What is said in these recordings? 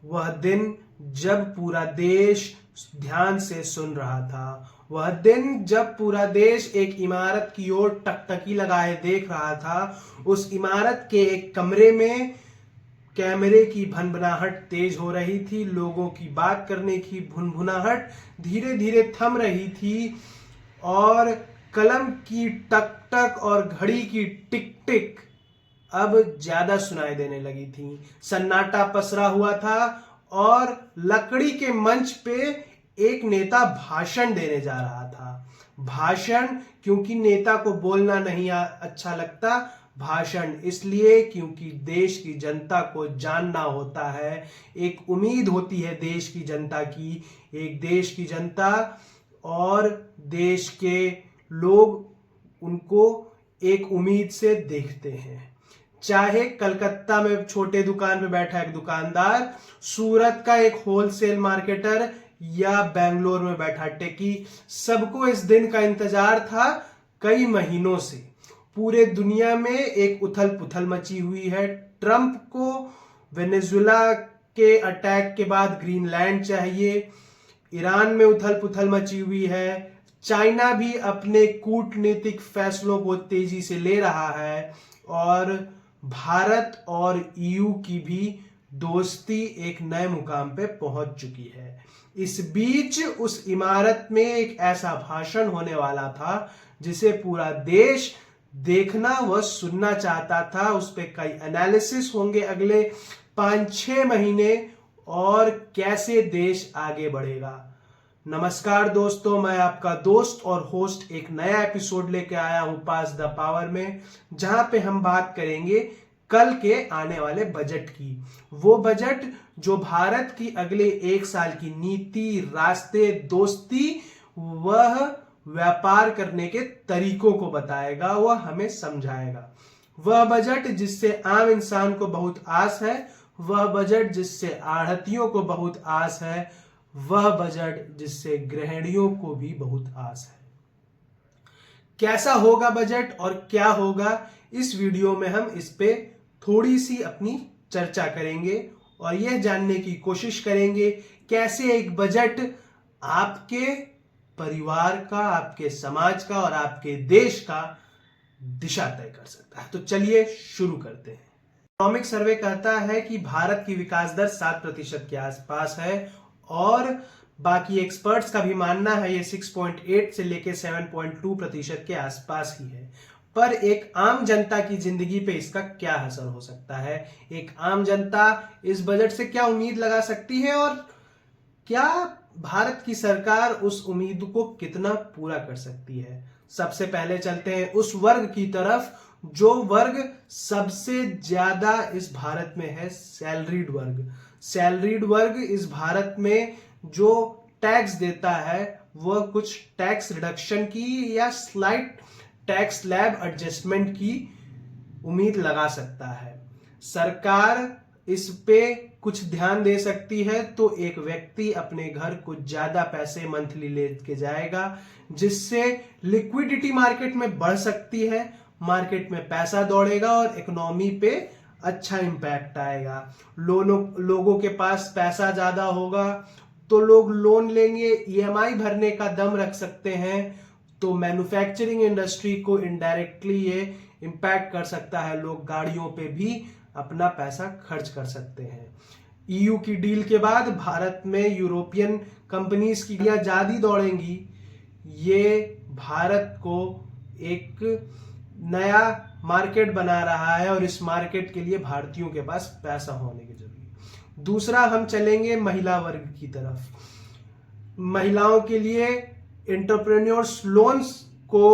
वह दिन जब पूरा देश ध्यान से सुन रहा था, वह दिन जब पूरा देश एक इमारत की ओर टकटकी लगाए देख रहा था। उस इमारत के एक कमरे में कैमरे की भनभनाहट तेज हो रही थी, लोगों की बात करने की भुनभुनाहट धीरे धीरे थम रही थी और कलम की टक टक और घड़ी की टिक टिक अब ज्यादा सुनाई देने लगी थी। सन्नाटा पसरा हुआ था और लकड़ी के मंच पे एक नेता भाषण देने जा रहा था। भाषण क्योंकि नेता को बोलना नहीं अच्छा लगता, भाषण इसलिए क्योंकि देश की जनता को जानना होता है, एक उम्मीद होती है देश की जनता की, एक देश की जनता और देश के लोग उनको एक उम्मीद से देखते हैं। चाहे कलकत्ता में छोटे दुकान पे बैठा एक दुकानदार, सूरत का एक होलसेल मार्केटर या बेंगलोर में बैठा टेकी, सबको इस दिन का इंतजार था कई महीनों से। पूरे दुनिया में एक उथल पुथल मची हुई है। ट्रंप को वेनेजुएला के अटैक के बाद ग्रीनलैंड चाहिए, ईरान में उथल पुथल मची हुई है, चाइना भी अपने कूटनीतिक फैसलों को तेजी से ले रहा है और भारत और ईयू की भी दोस्ती एक नए मुकाम पे पहुंच चुकी है। इस बीच उस इमारत में एक ऐसा भाषण होने वाला था जिसे पूरा देश देखना व सुनना चाहता था। उस पे कई एनालिसिस होंगे अगले 5-6 महीने और कैसे देश आगे बढ़ेगा। नमस्कार दोस्तों, मैं आपका दोस्त और होस्ट एक नया एपिसोड लेके आया हूं पास द पावर में, जहां पे हम बात करेंगे कल के आने वाले बजट की। वो बजट जो भारत की अगले 1 साल की नीति, रास्ते, दोस्ती, वह व्यापार करने के तरीकों को बताएगा, वह हमें समझाएगा। वह बजट जिससे आम इंसान को बहुत आस है, वह बजट जिससे आढ़तियों को बहुत आस है, वह बजट जिससे गृहिणियों को भी बहुत आस है। कैसा होगा बजट और क्या होगा, इस वीडियो में हम इस पे थोड़ी सी अपनी चर्चा करेंगे और यह जानने की कोशिश करेंगे कैसे एक बजट आपके परिवार का, आपके समाज का और आपके देश का दिशा तय कर सकता है। तो चलिए शुरू करते हैं। इकोनॉमिक सर्वे कहता है कि भारत की विकास दर 7% के आसपास है और बाकी एक्सपर्ट्स का भी मानना है ये 6.8 से लेके 7.2% के आसपास ही है। पर एक आम जनता की जिंदगी पे इसका क्या असर हो सकता है, एक आम जनता इस बजट से क्या उम्मीद लगा सकती है और क्या भारत की सरकार उस उम्मीद को कितना पूरा कर सकती है। सबसे पहले चलते हैं उस वर्ग की तरफ जो वर्ग सबसे ज्यादा इस भारत में है, सैलरीड वर्ग। सैलरीड वर्ग इस भारत में जो टैक्स देता है वह कुछ टैक्स रिडक्शन की या स्लाइट टैक्स स्लैब एडजस्टमेंट की उम्मीद लगा सकता है। सरकार इस पे कुछ ध्यान दे सकती है तो एक व्यक्ति अपने घर कुछ ज्यादा पैसे मंथली लेके जाएगा, जिससे लिक्विडिटी मार्केट में बढ़ सकती है, मार्केट में पैसा दौड़ेगा और इकोनॉमी पे अच्छा इंपैक्ट आएगा। लोगों के पास पैसा ज्यादा होगा तो लोग लोन लेंगे, ईएमआई भरने का दम रख सकते हैं, तो मैन्युफैक्चरिंग इंडस्ट्री को इनडायरेक्टली ये इंपैक्ट कर सकता है। लोग गाड़ियों पे भी अपना पैसा खर्च कर सकते हैं। ईयू की डील के बाद भारत में यूरोपियन कंपनीज की ज्यादा दौड़ेंगी। ये भारत को एक नया मार्केट बना रहा है और इस मार्केट के लिए भारतीयों के पास पैसा होने की जरूरत है। दूसरा हम चलेंगे महिला वर्ग की तरफ। महिलाओं के लिए एंटरप्रेन्योर्स लोन्स को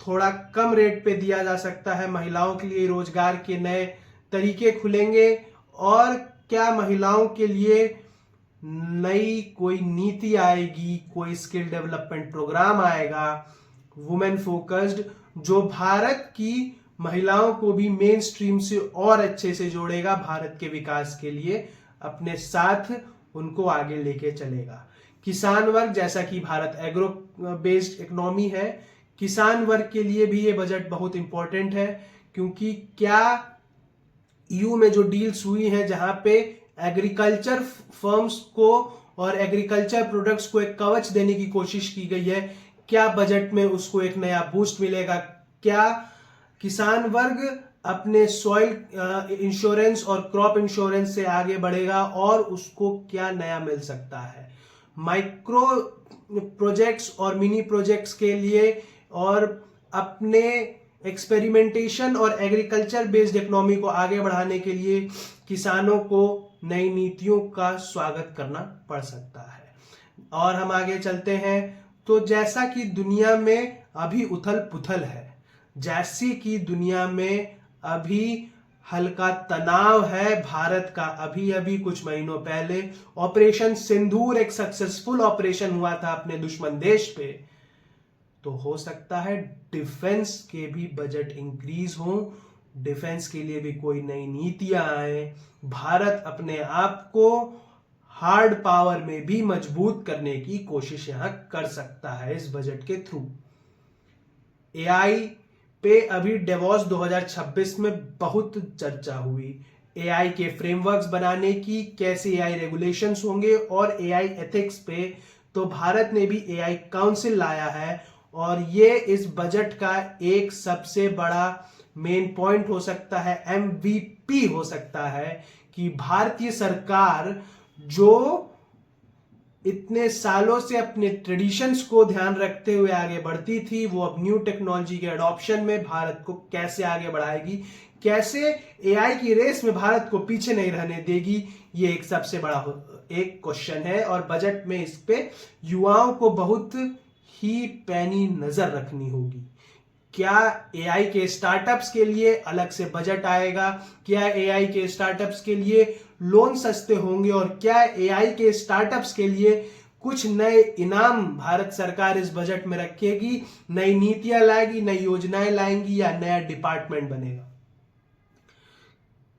थोड़ा कम रेट पे दिया जा सकता है। महिलाओं के लिए रोजगार के नए तरीके खुलेंगे और क्या महिलाओं के लिए नई कोई नीति आएगी, कोई स्किल डेवलपमेंट प्रोग्राम आएगा वुमेन फोकस्ड, जो भारत की महिलाओं को भी मेन स्ट्रीम से और अच्छे से जोड़ेगा, भारत के विकास के लिए अपने साथ उनको आगे लेके चलेगा। किसान वर्ग, जैसा कि भारत एग्रो बेस्ड इकोनॉमी है, किसान वर्ग के लिए भी ये बजट बहुत इंपॉर्टेंट है, क्योंकि क्या ईयू में जो डील्स हुई हैं जहां पे एग्रीकल्चर फर्म्स को और एग्रीकल्चर प्रोडक्ट्स को एक कवच देने की कोशिश की गई है। क्या बजट में उसको एक नया बूस्ट मिलेगा? क्या किसान वर्ग अपने सॉइल इंश्योरेंस और क्रॉप इंश्योरेंस से आगे बढ़ेगा और उसको क्या नया मिल सकता है? माइक्रो प्रोजेक्ट्स और मिनी प्रोजेक्ट्स के लिए और अपने एक्सपेरिमेंटेशन और एग्रीकल्चर बेस्ड इकोनॉमी को आगे बढ़ाने के लिए किसानों को नई नीतियों का स्वागत करना पड़ सकता है। और हम आगे चलते हैं तो जैसा कि दुनिया में अभी उथल पुथल है, जैसी कि दुनिया में अभी हल्का तनाव है, भारत का अभी अभी कुछ महीनों पहले ऑपरेशन सिंदूर एक सक्सेसफुल ऑपरेशन हुआ था अपने दुश्मन देश पे, तो हो सकता है डिफेंस के भी बजट इंक्रीज हो, डिफेंस के लिए भी कोई नई नीतियां आए, भारत अपने आप को हार्ड पावर में भी मजबूत करने की कोशिश यहां कर सकता है इस बजट के थ्रू। एआई पे अभी डेवॉस 2026 में बहुत चर्चा हुई, एआई के फ्रेमवर्क्स बनाने की, कैसे एआई रेगुलेशंस होंगे और एआई एथिक्स पे तो भारत ने भी एआई काउंसिल लाया है और ये इस बजट का एक सबसे बड़ा मेन पॉइंट हो सकता है, एमवीपी हो सकता है कि भारतीय सरकार जो इतने सालों से अपने ट्रेडिशंस को ध्यान रखते हुए आगे बढ़ती थी, वो अब न्यू टेक्नोलॉजी के अडॉप्शन में भारत को कैसे आगे बढ़ाएगी, कैसे एआई की रेस में भारत को पीछे नहीं रहने देगी, ये एक सबसे बड़ा एक क्वेश्चन है और बजट में इस पे युवाओं को बहुत ही पैनी नजर रखनी होगी। क्या एआई के स्टार्टअप्स के लिए अलग से बजट आएगा? क्या एआई के स्टार्टअप्स के लिए लोन सस्ते होंगे और क्या एआई के स्टार्टअप्स के लिए कुछ नए इनाम भारत सरकार इस बजट में रखेगी, नई नीतियां लाएगी, नई योजनाएं लाएंगी या नया डिपार्टमेंट बनेगा?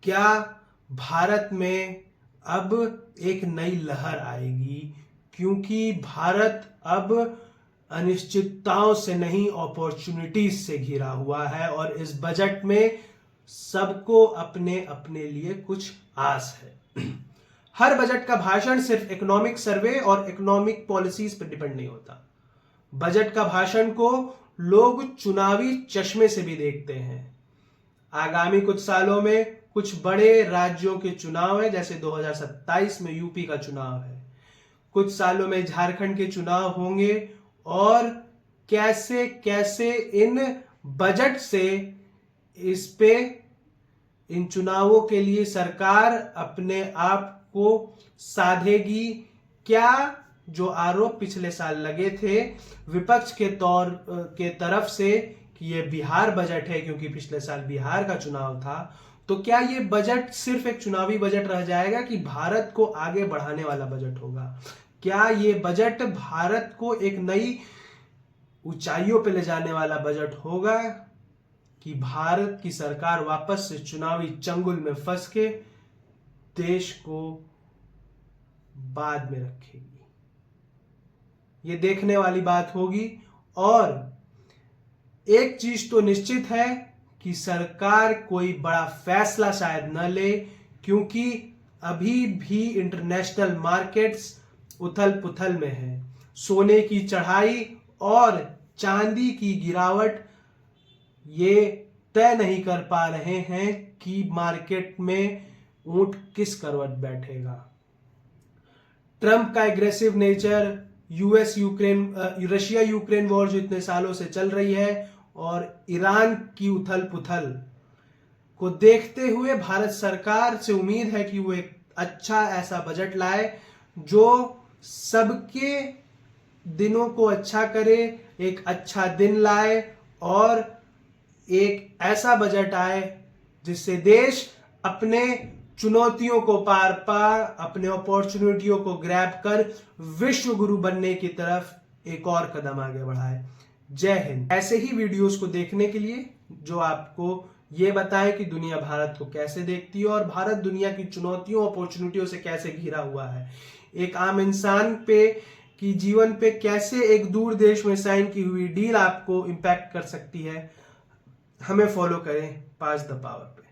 क्या भारत में अब एक नई लहर आएगी? क्योंकि भारत अब अनिश्चितताओं से नहीं अपॉर्चुनिटीज से घिरा हुआ है और इस बजट में सबको अपने अपने लिए कुछ आस है। हर बजट का भाषण सिर्फ इकोनॉमिक सर्वे और इकोनॉमिक पॉलिसीज पर डिपेंड नहीं होता। बजट का भाषण को लोग चुनावी चश्मे से भी देखते हैं। आगामी कुछ सालों में कुछ बड़े राज्यों के चुनाव है, जैसे 2027 में यूपी का चुनाव है, कुछ सालों में झारखंड के चुनाव होंगे और कैसे कैसे इन बजट से इस पे इन चुनावों के लिए सरकार अपने आप को साधेगी। क्या जो आरोप पिछले साल लगे थे विपक्ष के तरफ से कि ये बिहार बजट है क्योंकि पिछले साल बिहार का चुनाव था, तो क्या ये बजट सिर्फ एक चुनावी बजट रह जाएगा कि भारत को आगे बढ़ाने वाला बजट होगा? क्या ये बजट भारत को एक नई ऊंचाइयों पे ले जाने वाला बजट होगा कि भारत की सरकार वापस से चुनावी चंगुल में फंस के देश को बाद में रखेगी? ये देखने वाली बात होगी। और एक चीज तो निश्चित है कि सरकार कोई बड़ा फैसला शायद न ले, क्योंकि अभी भी इंटरनेशनल मार्केट्स उथल पुथल में है। सोने की चढ़ाई और चांदी की गिरावट ये तय नहीं कर पा रहे हैं कि मार्केट में ऊंट किस करवट बैठेगा। ट्रंप का aggressive nature, Russia Ukraine war जो इतने सालों से चल रही है और ईरान की उथल पुथल को देखते हुए भारत सरकार से उम्मीद है कि वो एक अच्छा ऐसा बजट लाए जो सबके दिनों को अच्छा करे, एक अच्छा दिन लाए और एक ऐसा बजट आए जिससे देश अपने चुनौतियों को पार अपने अपॉर्चुनिटियों को ग्रैब कर विश्व गुरु बनने की तरफ एक और कदम आगे बढ़ाए। जय हिंद। ऐसे ही वीडियोस को देखने के लिए जो आपको ये बताए कि दुनिया भारत को कैसे देखती है और भारत दुनिया की चुनौतियों अपॉर्चुनिटियों से कैसे घिरा हुआ है, एक आम इंसान पे की जीवन पे कैसे एक दूर देश में साइन की हुई डील आपको इंपैक्ट कर सकती है। हमें फॉलो करें पास द पावर पे।